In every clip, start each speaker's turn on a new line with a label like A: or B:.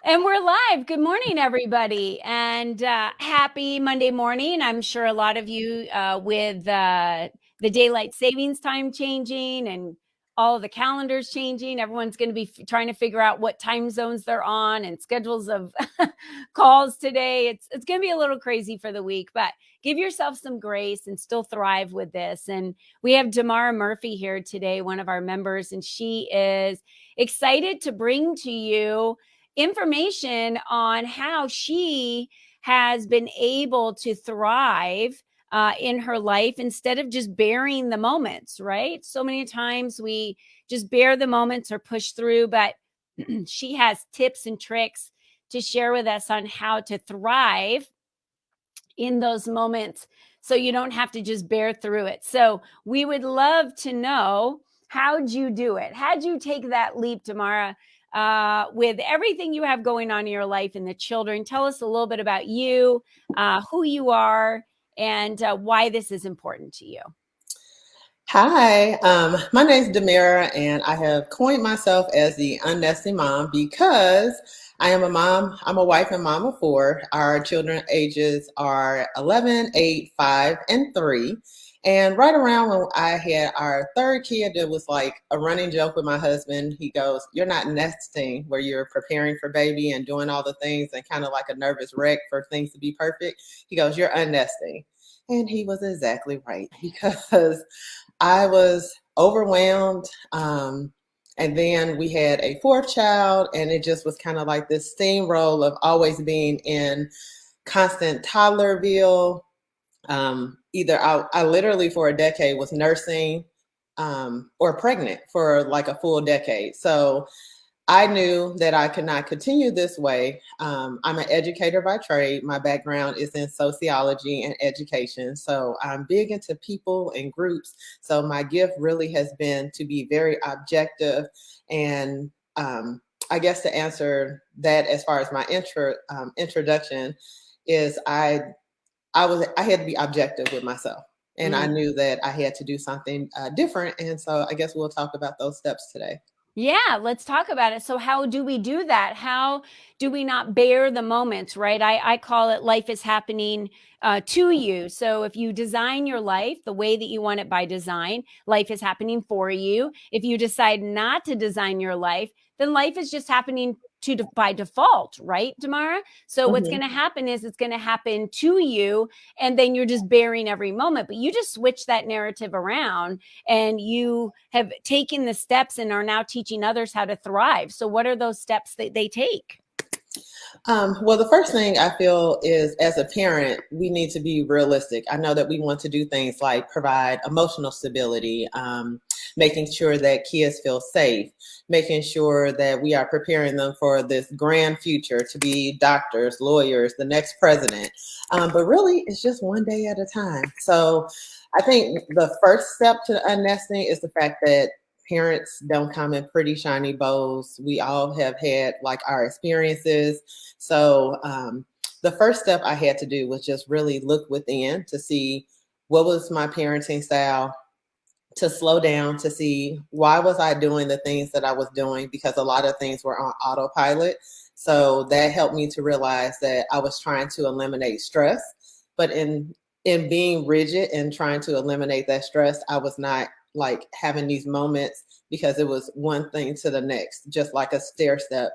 A: And we're live. Good morning, everybody, and happy Monday morning. I'm sure a lot of you, with the daylight savings time changing and all of the calendars changing, everyone's going to be trying to figure out what time zones they're on and schedules of calls today. It's going to be a little crazy for the week, but give yourself some grace and still thrive with this. And we have Damara Murphy here today, one of our members, and she is excited to bring to you information on how she has been able to thrive in her life instead of just bearing the moments, right? So many times we just bear the moments or push through, but she has tips and tricks to share with us on how to thrive in those moments so you don't have to just bear through it. So we would love to know, how'd you do it? How'd you take that leap, Tamara, with everything you have going on in your life and the children? Tell us a little bit about you, who you are, and why this is important to you.
B: Hi, my name is Damara, and I have coined myself as the UnNesting mom because I am a mom. I'm a wife and mom of four. Our children ages are 11, 8, 5, and 3. And right around when I had our third kid, it was like a running joke with my husband. He goes, "You're not nesting where you're preparing for baby and doing all the things and kind of like a nervous wreck for things to be perfect." He goes, "You're unnesting." And he was exactly right because I was overwhelmed. And then we had a fourth child, and it just was kind of like this steamroll of always being in constant toddlerville. I literally for a decade was nursing or pregnant for like a full decade. So I knew that I could not continue this way. I'm an educator by trade. My background is in sociology and education. So I'm big into people and groups. So my gift really has been to be very objective. And I guess to answer that as far as my introduction is I had to be objective with myself. And I knew that I had to do something different. And so I guess we'll talk about those steps today.
A: Yeah, let's talk about it. So, how do we do that? How do we not bear the moments, right? I call it life is happening to you. So, if you design your life the way that you want it by design, life is happening for you. If you decide not to design your life, then life is just happening by default, right, Damara? So, what's going
B: Mhm.
A: to happen is it's going to happen to you, and then you're just bearing every moment. But you just switch that narrative around and you have taken the steps and are now teaching others how to thrive. So, what are those steps that they take?
B: Well, the first thing I feel is as a parent, we need to be realistic. I know that we want to do things like provide emotional stability, making sure that kids feel safe, making sure that we are preparing them for this grand future to be doctors, lawyers, the next president. But really, it's just one day at a time. So I think the first step to unnesting is the fact that parents don't come in pretty shiny bows. We all have had like our experiences. So the first step I had to do was just really look within to see what was my parenting style, to slow down, to see why was I doing the things that I was doing, because a lot of things were on autopilot. So that helped me to realize that I was trying to eliminate stress, but in being rigid and trying to eliminate that stress, I was not like having these moments because it was one thing to the next, just like a stair step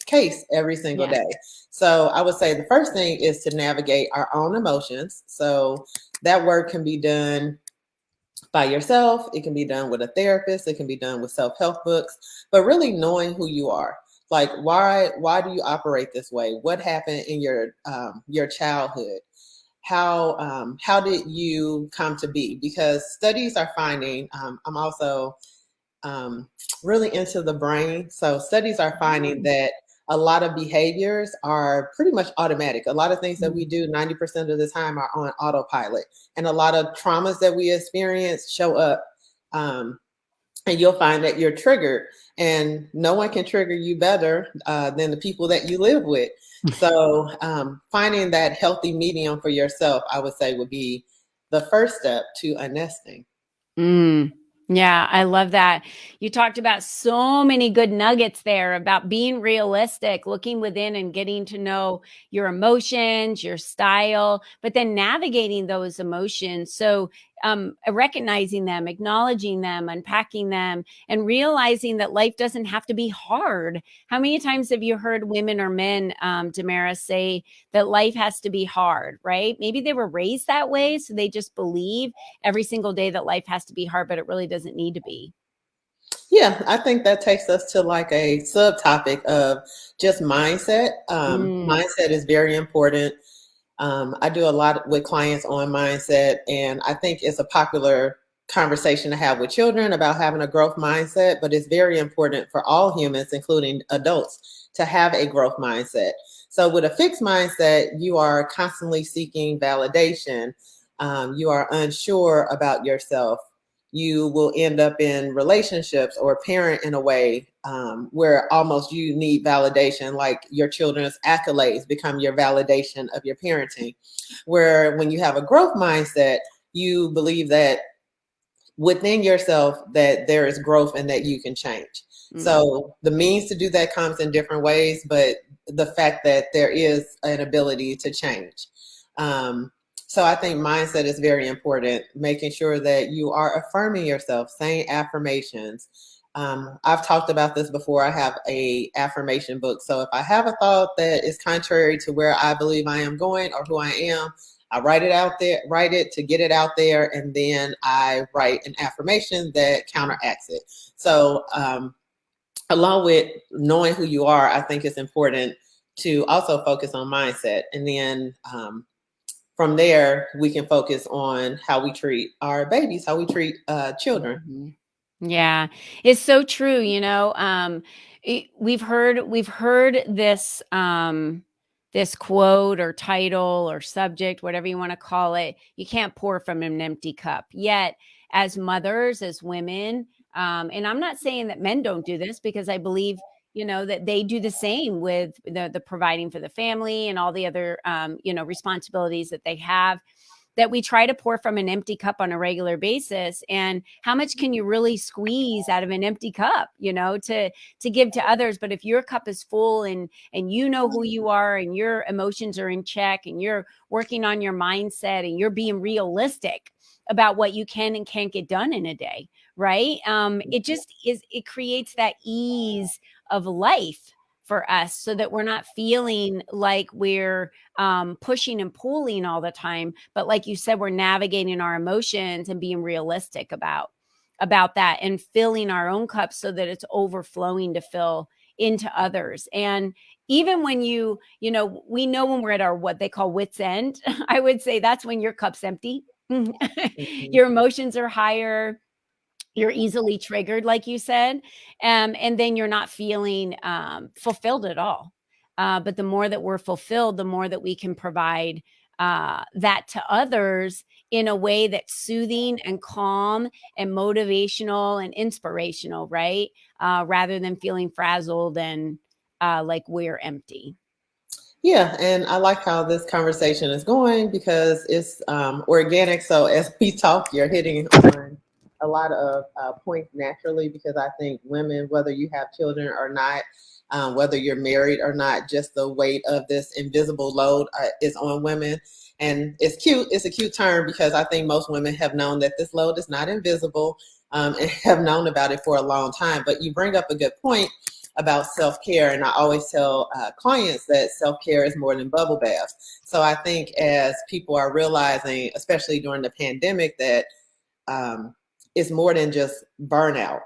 B: case every single
A: Yeah.
B: day. So I would say the first thing is to navigate our own emotions. So that work can be done by yourself. It can be done with a therapist. It can be done with self-help books, but really knowing who you are. Like why do you operate this way? What happened in your childhood? How did you come to be? Because studies are finding. I'm also really into the brain. So studies are finding that a lot of behaviors are pretty much automatic. A lot of things that we do 90% of the time are on autopilot. And a lot of traumas that we experience show up. And you'll find that you're triggered, and no one can trigger you better than the people that you live with. So finding that healthy medium for yourself, I would say, would be the first step to unnesting.
A: Mm. Yeah, I love that. You talked about so many good nuggets there about being realistic, looking within and getting to know your emotions, your style, but then navigating those emotions. So, recognizing them, acknowledging them, unpacking them, and realizing that life doesn't have to be hard. How many times have you heard women or men, Damara, say that life has to be hard, right? Maybe they were raised that way, so they just believe every single day that life has to be hard, but it really doesn't need to be.
B: Yeah, I think that takes us to like a subtopic of just mindset.
A: Mm.
B: Mindset is very important. I do a lot with clients on mindset, and I think it's a popular conversation to have with children about having a growth mindset, but it's very important for all humans, including adults, to have a growth mindset. So, with a fixed mindset, you are constantly seeking validation. You are unsure about yourself. You will end up in relationships or parent in a way where almost you need validation, like your children's accolades become your validation of your parenting. Where when you have a growth mindset, you believe that within yourself that there is growth and that you can change.
A: Mm.
B: So the means to do that comes in different ways, but the fact that there is an ability to change. Um, so I think mindset is very important, making sure that you are affirming yourself, saying affirmations. I've talked about this before. I have a affirmation book. So if I have a thought that is contrary to where I believe I am going or who I am, I write it out there, write it to get it out there, and then I write an affirmation that counteracts it. So, along with knowing who you are, I think it's important to also focus on mindset. And then from there, we can focus on how we treat our babies, how we treat children.
A: Mhm. Yeah, it's so true. We've heard this quote or title or subject, whatever you want to call it. You can't pour from an empty cup. Yet, as mothers, as women, and I'm not saying that men don't do this because I believe that they do the same with the providing for the family and all the other responsibilities that they have, that we try to pour from an empty cup on a regular basis. And how much can you really squeeze out of an empty cup, to give to others? But if your cup is full and you know who you are and your emotions are in check and you're working on your mindset and you're being realistic about what you can and can't get done in a day, right? It creates that ease of life for us so that we're not feeling like we're pushing and pulling all the time, but like you said, we're navigating our emotions and being realistic about that and filling our own cups so that it's overflowing to fill into others. And even when we know when we're at our what they call wits end, I would say that's when your cup's empty.
B: Mhm.
A: Your emotions are higher, you're easily triggered, like you said, and then you're not feeling fulfilled at all. But the more that we're fulfilled, the more that we can provide that to others in a way that's soothing and calm and motivational and inspirational, right? Rather than feeling frazzled and like we're empty.
B: Yeah, and I like how this conversation is going because it's organic. So as we talk, you're hitting on a lot of points naturally because I think women, whether you have children or not, whether you're married or not, just the weight of this invisible load is on women. And it's cute. It's a cute term because I think most women have known that this load is not invisible and have known about it for a long time. But you bring up a good point about self-care, and I always tell clients that self-care is more than bubble baths. So I think as people are realizing, especially during the pandemic, that it's more than just burnout,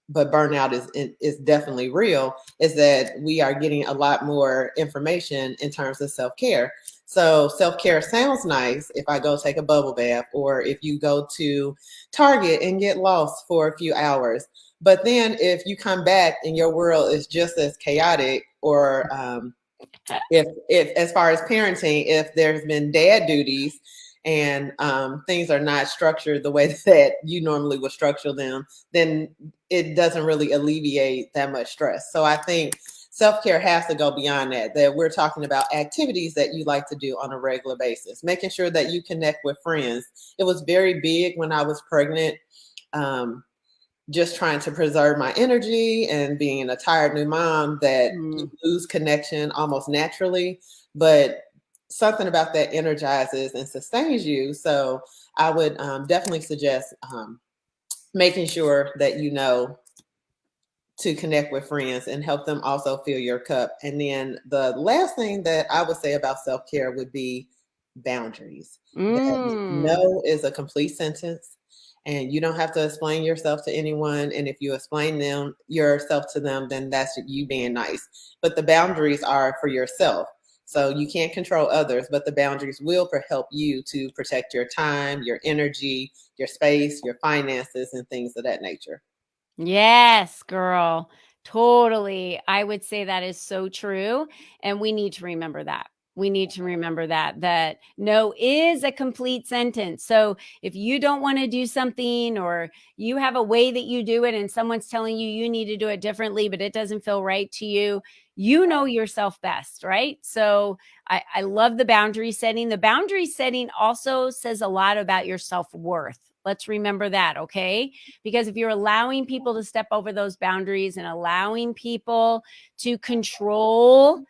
B: but burnout is definitely real, is that we are getting a lot more information in terms of self-care. So self-care sounds nice if I go take a bubble bath or if you go to Target and get lost for a few hours. But then if you come back and your world is just as chaotic, or if as far as parenting, if there's been dad duties and things are not structured the way that you normally would structure them, then it doesn't really alleviate that much stress. So I think self-care has to go beyond that, that we're talking about activities that you like to do on a regular basis, making sure that you connect with friends. It was very big when I was pregnant. Um, just trying to preserve my energy and being a tired new mom that you
A: Mm.
B: lose connection almost naturally. But something about that energizes and sustains you. So I would definitely suggest making sure that you know to connect with friends and help them also fill your cup. And then the last thing that I would say about self care would be boundaries. That
A: Mm.
B: no is a complete sentence, and you don't have to explain yourself to anyone. And if you explain them yourself to them, then that's you being nice. But the boundaries are for yourself. So you can't control others, but the boundaries will help you to protect your time, your energy, your space, your finances, and things of that nature.
A: Yes, girl. Totally. I would say that is so true. And we need to remember that. We need to remember that no is a complete sentence. So if you don't want to do something or you have a way that you do it and someone's telling you you need to do it differently, but it doesn't feel right to you, you know yourself best, right? So I love the boundary setting. The boundary setting also says a lot about your self worth. Let's remember that, okay? Because if you're allowing people to step over those boundaries and allowing people to control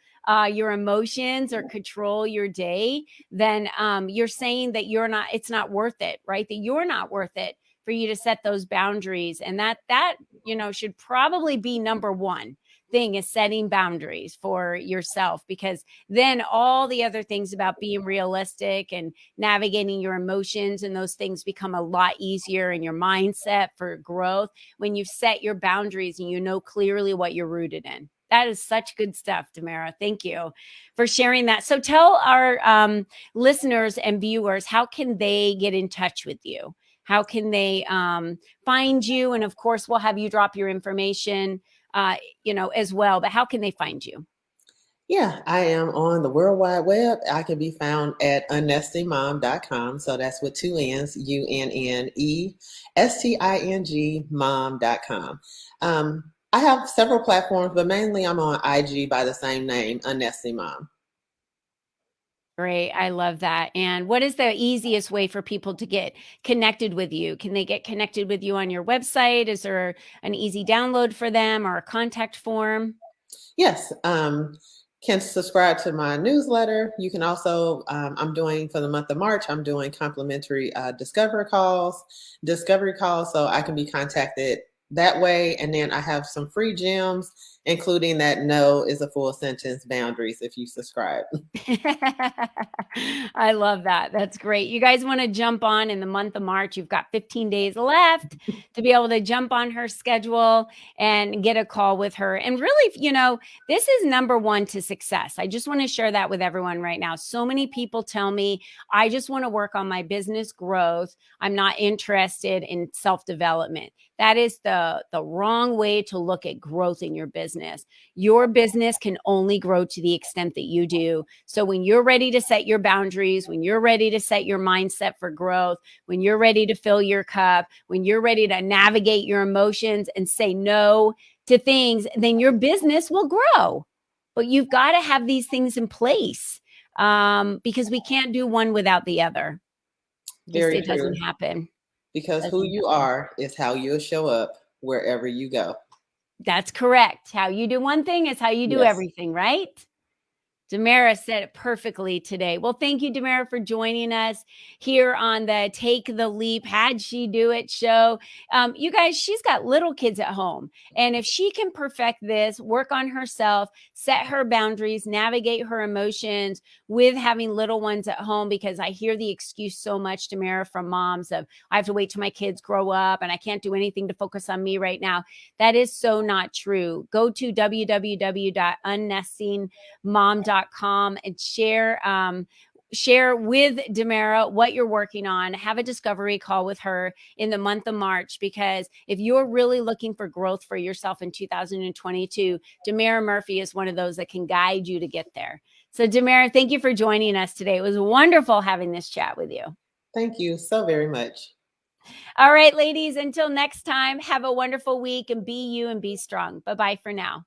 A: your emotions or control your day, then you're saying that it's not worth it, right? That you're not worth it for you to set those boundaries. And that should probably be number one thing, is setting boundaries for yourself, because then all the other things about being realistic and navigating your emotions and those things become a lot easier in your mindset for growth when you've set your boundaries and you know clearly what you're rooted in. That is such good stuff, Damara. Thank you for sharing that. So tell our listeners and viewers, how can they get in touch with you? How can they find you? And of course, we'll have you drop your information, as well. But how can they find you?
B: Yeah, I am on the World Wide Web. I can be found at unnestingmom.com. So that's with two N's, UNNESTING mom.com. I have several platforms, but mainly I'm on IG by the same name, Unnesting Mom.
A: Great. I love that. And what is the easiest way for people to get connected with you? Can they get connected with you on your website? Is there an easy download for them or a contact form?
B: Yes, can subscribe to my newsletter. You can also, I'm doing for the month of March, I'm doing complimentary discovery calls, so I can be contacted that way. And then I have some free gems, including that no is a full sentence boundaries if you subscribe.
A: I love that. That's great. You guys want to jump on in the month of March? You've got 15 days left to be able to jump on her schedule and get a call with her. And really, this is number one to success. I just want to share that with everyone right now. So many people tell me, I just want to work on my business growth. I'm not interested in self development. That is the wrong way to look at growth in your business. Your business can only grow to the extent that you do. So when you're ready to set your boundaries, when you're ready to set your mindset for growth, when you're ready to fill your cup, when you're ready to navigate your emotions and say no to things, then your business will grow. But you've got to have these things in place, because we can't do one without the other. Just
B: Very
A: it doesn't
B: true,
A: happen.
B: because who
A: Doesn't
B: you
A: happen.
B: are is how you'll show up wherever you go.
A: That's correct. How you do one thing is how you do
B: Yes.
A: everything, right? Damara said it perfectly today. Well, thank you, Damara, for joining us here on the Take the Leap, Had She Do It show. You guys, she's got little kids at home. And if she can perfect this, work on herself, set her boundaries, navigate her emotions with having little ones at home, because I hear the excuse so much, Damara, from moms of, I have to wait till my kids grow up and I can't do anything to focus on me right now. That is so not true. Go to www.unnestingmom.com and share with Damara what you're working on. Have a discovery call with her in the month of March, because if you're really looking for growth for yourself in 2022, Damara Murphy is one of those that can guide you to get there. So Damara, thank you for joining us today. It was wonderful having this chat with you.
B: Thank you so very much.
A: All right, ladies, until next time, have a wonderful week and be you and be strong. Bye-bye for now.